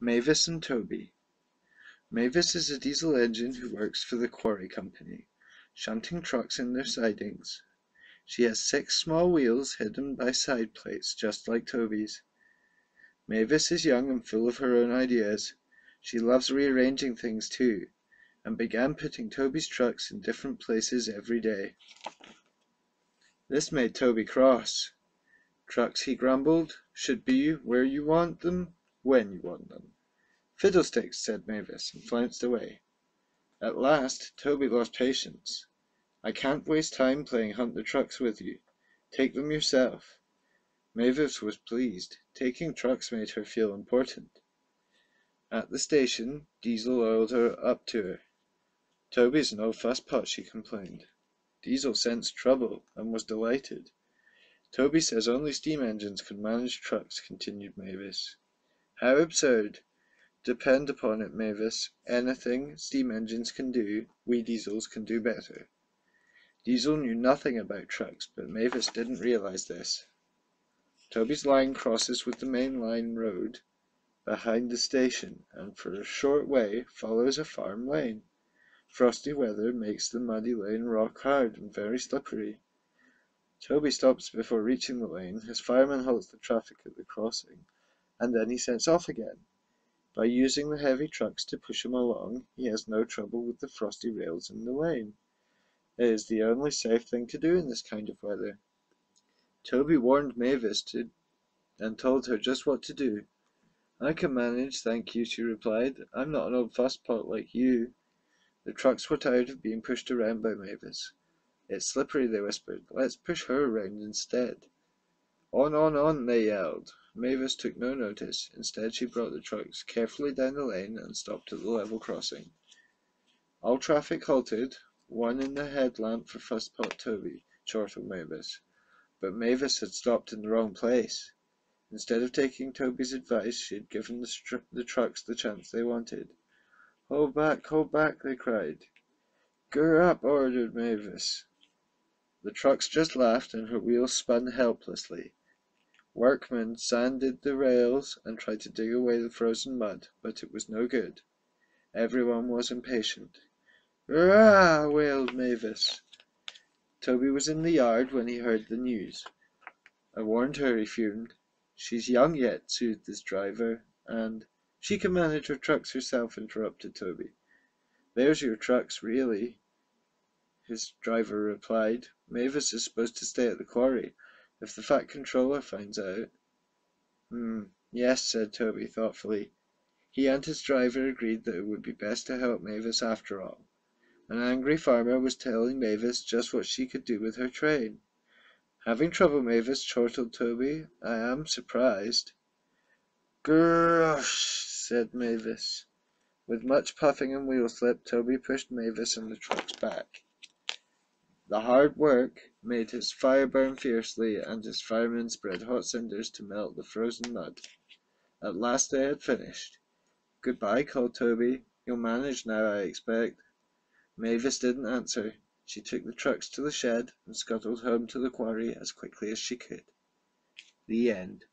Mavis and Toby. Mavis is a diesel engine who works for the quarry company, shunting trucks in their sidings. She has 6 small wheels hidden by side plates just like Toby's. Mavis is young and full of her own ideas. She loves rearranging things too, and began putting Toby's trucks in different places every day. This made Toby cross. Trucks, he grumbled, should be where you want them, when you want them. Fiddlesticks, said Mavis, and flounced away. At last, Toby lost patience. I can't waste time playing hunt the trucks with you. Take them yourself. Mavis was pleased. Taking trucks made her feel important. At the station, Diesel oiled her up to her. Toby's an old fusspot, she complained. Diesel sensed trouble and was delighted. Toby says only steam engines can manage trucks, continued Mavis. How absurd! Depend upon it, Mavis, anything steam engines can do, we diesels can do better. Diesel knew nothing about trucks, but Mavis didn't realize this. Toby's line crosses with the main line road behind the station, and for a short way follows a farm lane. Frosty weather makes the muddy lane rock hard and very slippery. Toby stops before reaching the lane. His fireman halts the traffic at the crossing, and then he sets off again. By using the heavy trucks to push him along, he has no trouble with the frosty rails in the lane. It is the only safe thing to do in this kind of weather. Toby warned Mavis and told her just what to do. I can manage, thank you, she replied. I'm not an old fusspot like you. The trucks were tired of being pushed around by Mavis. It's slippery, they whispered. Let's push her around instead. On, they yelled. Mavis took no notice. Instead, she brought the trucks carefully down the lane and stopped at the level crossing. All traffic halted, one in the headlamp for Fusspot Toby, chortled Mavis. But Mavis had stopped in the wrong place. Instead of taking Toby's advice, she had given the trucks the chance they wanted. Hold back, they cried. Gear up, ordered Mavis. The trucks just laughed, and her wheels spun helplessly. Workmen sanded the rails and tried to dig away the frozen mud, but it was no good. Everyone was impatient. Hurrah! Wailed Mavis. Toby was in the yard when he heard the news. I warned her, he fumed. She's young yet, soothed his driver, and she can manage her trucks herself, interrupted Toby. There's your trucks, really, his driver replied. Mavis is supposed to stay at the quarry. If the Fat Controller finds out... Yes, said Toby thoughtfully. He and his driver agreed that it would be best to help Mavis after all. An angry farmer was telling Mavis just what she could do with her train. Having trouble, Mavis, chortled Toby. I am surprised. Grush, said Mavis. With much puffing and wheel slip, Toby pushed Mavis and the trucks back. The hard work made his fire burn fiercely, and his firemen spread hot cinders to melt the frozen mud. At last they had finished. Goodbye, called Toby. You'll manage now, I expect. Mavis didn't answer. She took the trucks to the shed and scuttled home to the quarry as quickly as she could. The end.